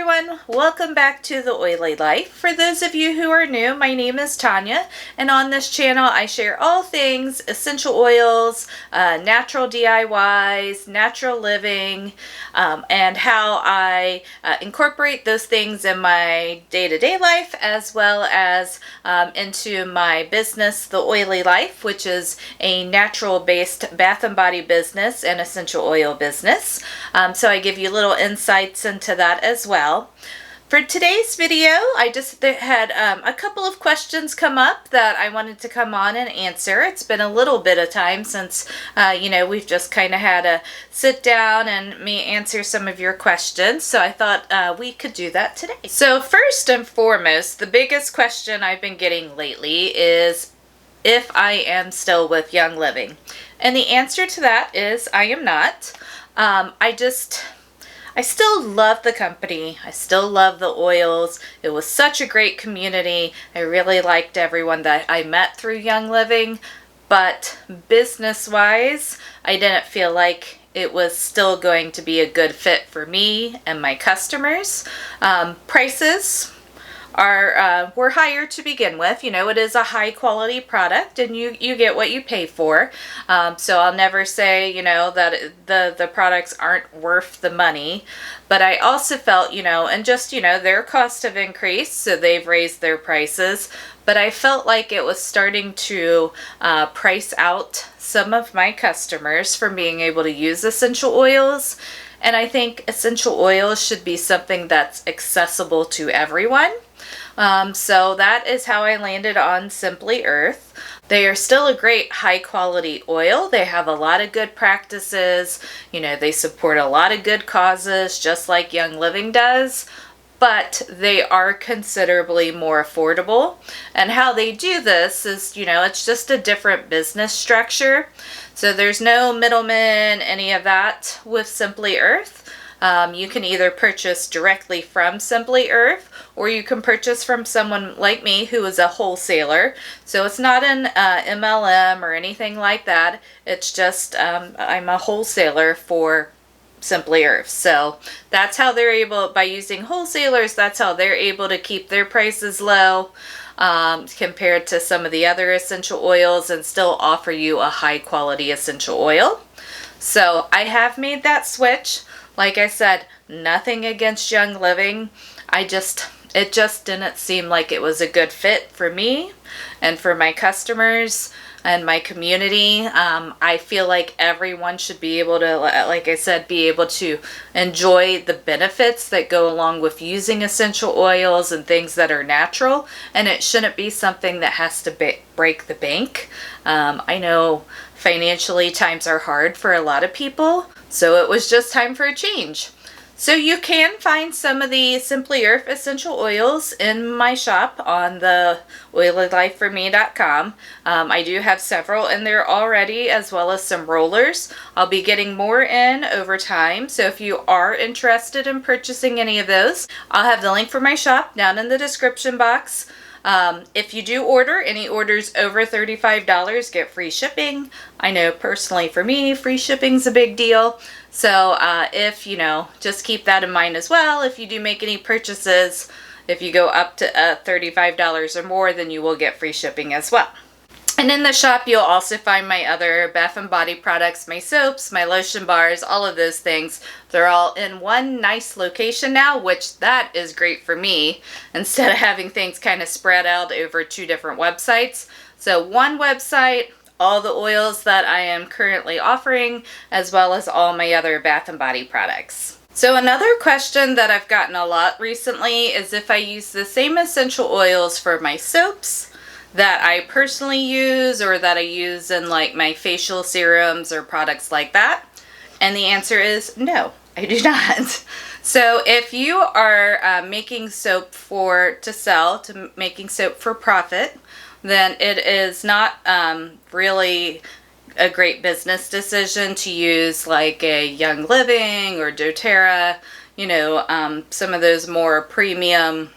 everyone, welcome back to The Oily Life. For those of you who are new, my name is Tanya, and on this channel I share all things essential oils, natural DIYs, natural living, and how I incorporate those things in my day-to-day life, as well as into my business, The Oily Life, which is a natural-based bath and body business and essential oil business. So I give you little insights into that as well. For today's video, I just had a couple of questions come up that I wanted to come on and answer. It's been a little bit of time since, we've just kind of had a sit down and me answer some of your questions. So I thought we could do that today. So first and foremost, the biggest question I've been getting lately is if I am still with Young Living. And the answer to that is I am not. I still love the company. I still love the oils. It was such a great community. I really liked everyone that I met through Young Living, but business-wise, I didn't feel like it was still going to be a good fit for me and my customers. Prices were higher to begin with. You know, it is a high quality product and you get what you pay for. So I'll never say, that the products aren't worth the money. But I also felt, and just, their costs have increased, so they've raised their prices. But I felt like it was starting to price out some of my customers from being able to use essential oils. And I think essential oils should be something that's accessible to everyone. So that is how I landed on Simply Earth. They are still a great high quality oil. They have a lot of good practices. They support a lot of good causes, just like Young Living does. But they are considerably more affordable. And how they do this is, it's just a different business structure. So there's no middleman, any of that with Simply Earth. You can either purchase directly from Simply Earth, or you can purchase from someone like me who is a wholesaler. So it's not an MLM or anything like that. It's just I'm a wholesaler for Simply Earth. So that's how they're able, by using wholesalers, that's how they're able to keep their prices low compared to some of the other essential oils and still offer you a high quality essential oil. So I have made that switch. Like I said, nothing against Young Living. It just didn't seem like it was a good fit for me and for my customers and my community. I feel like everyone should be able to, like I said, be able to enjoy the benefits that go along with using essential oils and things that are natural. And it shouldn't be something that has to break the bank. I know financially times are hard for a lot of people, so it was just time for a change. So you can find some of the Simply Earth essential oils in my shop on the oilylifeforme.com. I do have several in there already, as well as some rollers. I'll be getting more in over time, so if you are interested in purchasing any of those, I'll have the link for my shop down in the description box. If you do order, any orders over $35 get free shipping. I know personally for me, free shipping's a big deal. So if, just keep that in mind as well. If you do make any purchases, if you go up to $35 or more, then you will get free shipping as well. And in the shop, you'll also find my other bath and body products, my soaps, my lotion bars, all of those things. They're all in one nice location now, which that is great for me, instead of having things kind of spread out over two different websites. So one website, all the oils that I am currently offering, as well as all my other bath and body products. So another question that I've gotten a lot recently is if I use the same essential oils for my soaps that I personally use, or that I use in like my facial serums or products like that. And the answer is no, I do not. So if you are making soap to sell, making soap for profit, then it is not really a great business decision to use like a Young Living or doTERRA, some of those more premium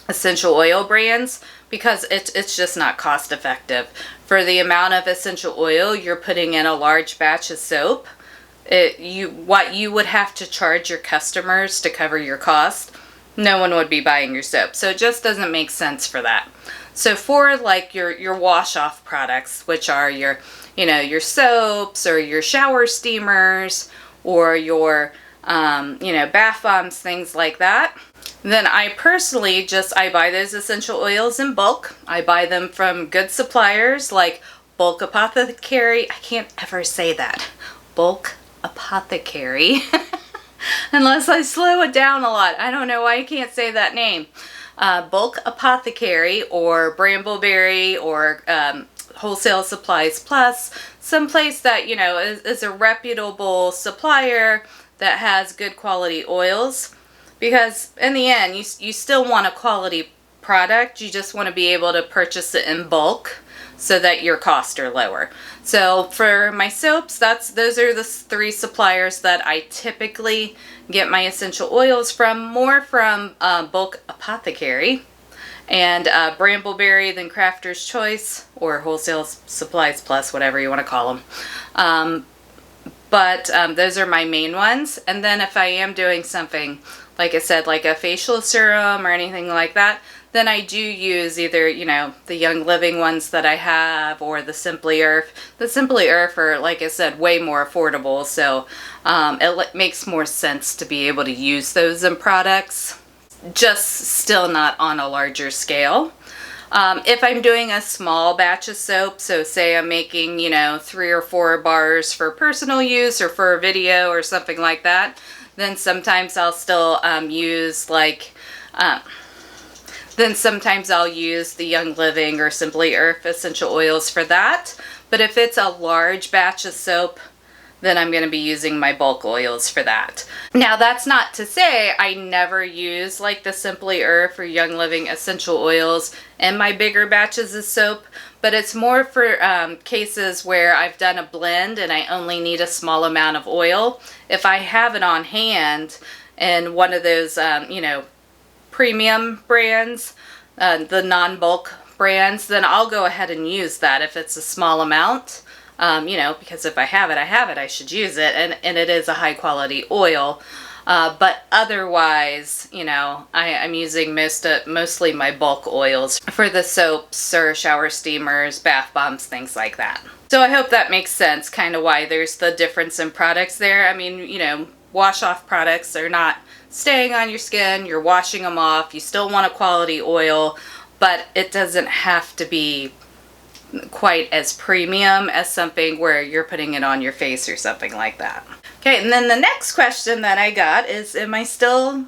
essential oil brands, because it's just not cost effective. For the amount of essential oil you're putting in a large batch of soap, what you would have to charge your customers to cover your cost no one would be buying your soap. So it just doesn't make sense for that. So for like your wash off products, which are your, you know, your soaps or your shower steamers or your, you know, bath bombs, things like that, then I personally I buy those essential oils in bulk. I buy them from good suppliers like Bulk Apothecary. I can't ever say that. Bulk Apothecary. Unless I slow it down a lot. I don't know why I can't say that name. Bulk Apothecary or Brambleberry or Wholesale Supplies Plus. Someplace that, you know, is a reputable supplier that has good quality oils. Because in the end, you still want a quality product. You just want to be able to purchase it in bulk so that your costs are lower. So for my soaps, those are the 3 suppliers that I typically get my essential oils from. More from Bulk Apothecary and Brambleberry, then Crafter's Choice, or Wholesale Supplies Plus, whatever you want to call them. But those are my main ones. And then if I am doing something, like I said, like a facial serum or anything like that, then I do use either, you know, the Young Living ones that I have or the Simply Earth. The Simply Earth are, like I said, way more affordable, so it makes more sense to be able to use those in products, just still not on a larger scale. If I'm doing a small batch of soap, so say I'm making, you know, 3 or 4 bars for personal use or for a video or something like that, then sometimes I'll still use like, then sometimes I'll use the Young Living or Simply Earth essential oils for that. But if it's a large batch of soap, then I'm going to be using my bulk oils for that. Now that's not to say I never use like the Simply Earth or Young Living essential oils in my bigger batches of soap, but it's more for cases where I've done a blend and I only need a small amount of oil. If I have it on hand in one of those, you know, premium brands, the non-bulk brands, then I'll go ahead and use that if it's a small amount. You know, because if I have it, I should use it, and it is a high quality oil. But otherwise, you know, I'm using mostly my bulk oils for the soaps or shower steamers, bath bombs, things like that. So I hope that makes sense, kind of why there's the difference in products there. I mean, you know, wash off products are not staying on your skin, you're washing them off, you still want a quality oil, but it doesn't have to be quite as premium as something where you're putting it on your face or something like that. Okay, and then the next question that I got is, am I still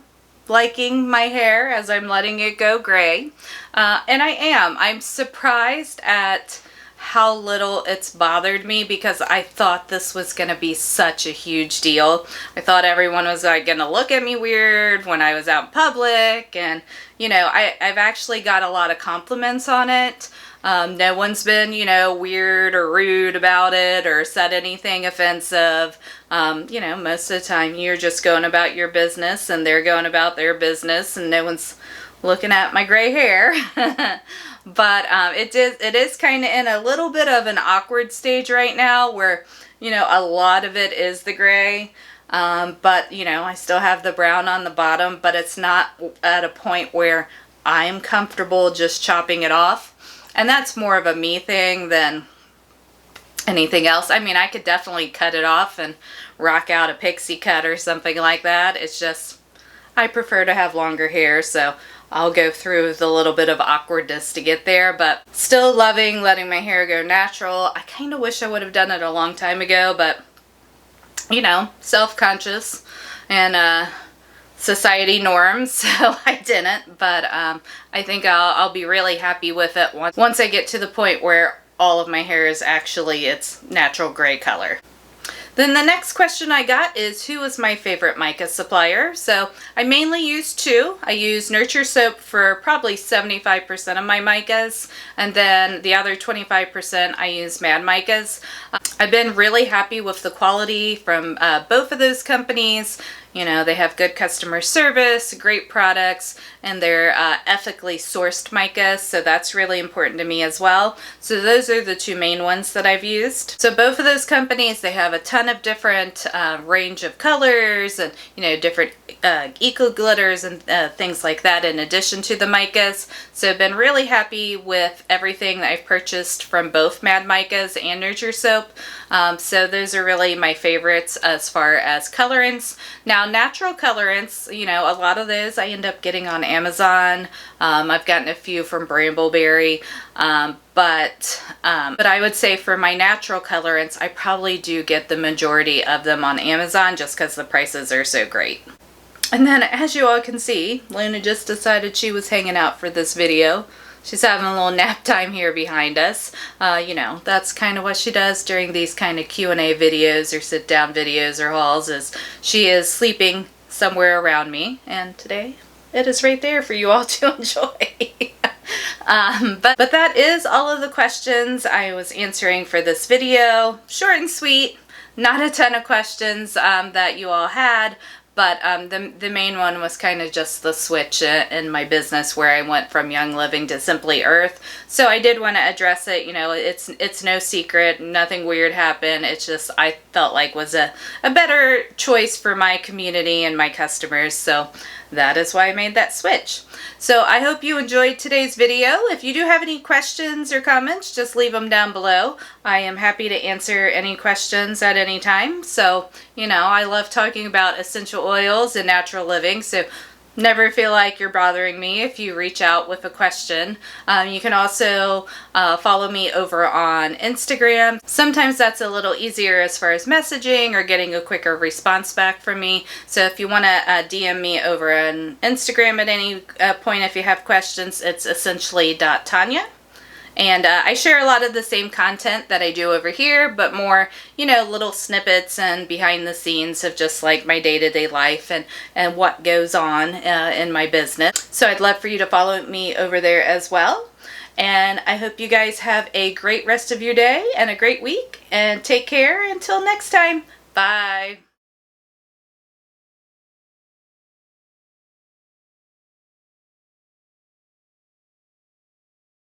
liking my hair as I'm letting it go gray? And I am. I'm surprised at how little it's bothered me, because I thought this was going to be such a huge deal. I thought everyone was like going to look at me weird when I was out in public, and you know, I've actually got a lot of compliments on it. No one's been, you know, weird or rude about it or said anything offensive. You know, most of the time you're just going about your business and they're going about their business and no one's looking at my gray hair. But it is kind of in a little bit of an awkward stage right now where, you know, a lot of it is the gray. But, you know, I still have the brown on the bottom, but it's not at a point where I'm comfortable just chopping it off. And that's more of a me thing than anything else. I mean, I could definitely cut it off and rock out a pixie cut or something like that. It's just, I prefer to have longer hair, so I'll go through the little bit of awkwardness to get there, but still loving letting my hair go natural. I kind of wish I would have done it a long time ago, but, you know, self-conscious and society norms, so I didn't, but I think I'll be really happy with it once I get to the point where all of my hair is actually its natural gray color. Then the next question I got is, who is my favorite mica supplier? So I mainly use 2. I use Nurture Soap for probably 75% of my micas, and then the other 25% I use Mad Micas. I've been really happy with the quality from both of those companies. You know, they have good customer service, great products, and they're ethically sourced mica, so that's really important to me as well. So those are the two main ones that I've used. So both of those companies, they have a ton of different range of colors and, you know, different eco glitters and things like that in addition to the micas. So I've been really happy with everything that I've purchased from both Mad Micas and Nurture Soap. So those are really my favorites as far as colorants. Now natural colorants, you know, a lot of those I end up getting on Amazon. I've gotten a few from Brambleberry, but I would say for my natural colorants, I probably do get the majority of them on Amazon just because the prices are so great. And then as you all can see, Luna just decided she was hanging out for this video. She's having a little nap time here behind us. You know, that's kind of what she does during these kind of Q&A videos or sit down videos or hauls, is she is sleeping somewhere around me, and today it is right there for you all to enjoy. But that is all of the questions I was answering for this video. Short and sweet, not a ton of questions that you all had. But the main one was kind of just the switch in my business where I went from Young Living to Simply Earth. So I did want to address it. You know, it's no secret. Nothing weird happened. It's just I felt like was a better choice for my community and my customers. So that is why I made that switch. So I hope you enjoyed today's video. If you do have any questions or comments, just leave them down below. I am happy to answer any questions at any time. So, you know, I love talking about essential oils and natural living. So never feel like you're bothering me if you reach out with a question. You can also follow me over on Instagram. Sometimes that's a little easier as far as messaging or getting a quicker response back from me. So if you want to DM me over on Instagram at any point if you have questions, it's essentially.tanya. And I share a lot of the same content that I do over here, but more, you know, little snippets and behind the scenes of just like my day-to-day life and what goes on in my business. So I'd love for you to follow me over there as well. And I hope you guys have a great rest of your day and a great week. And take care until next time. Bye.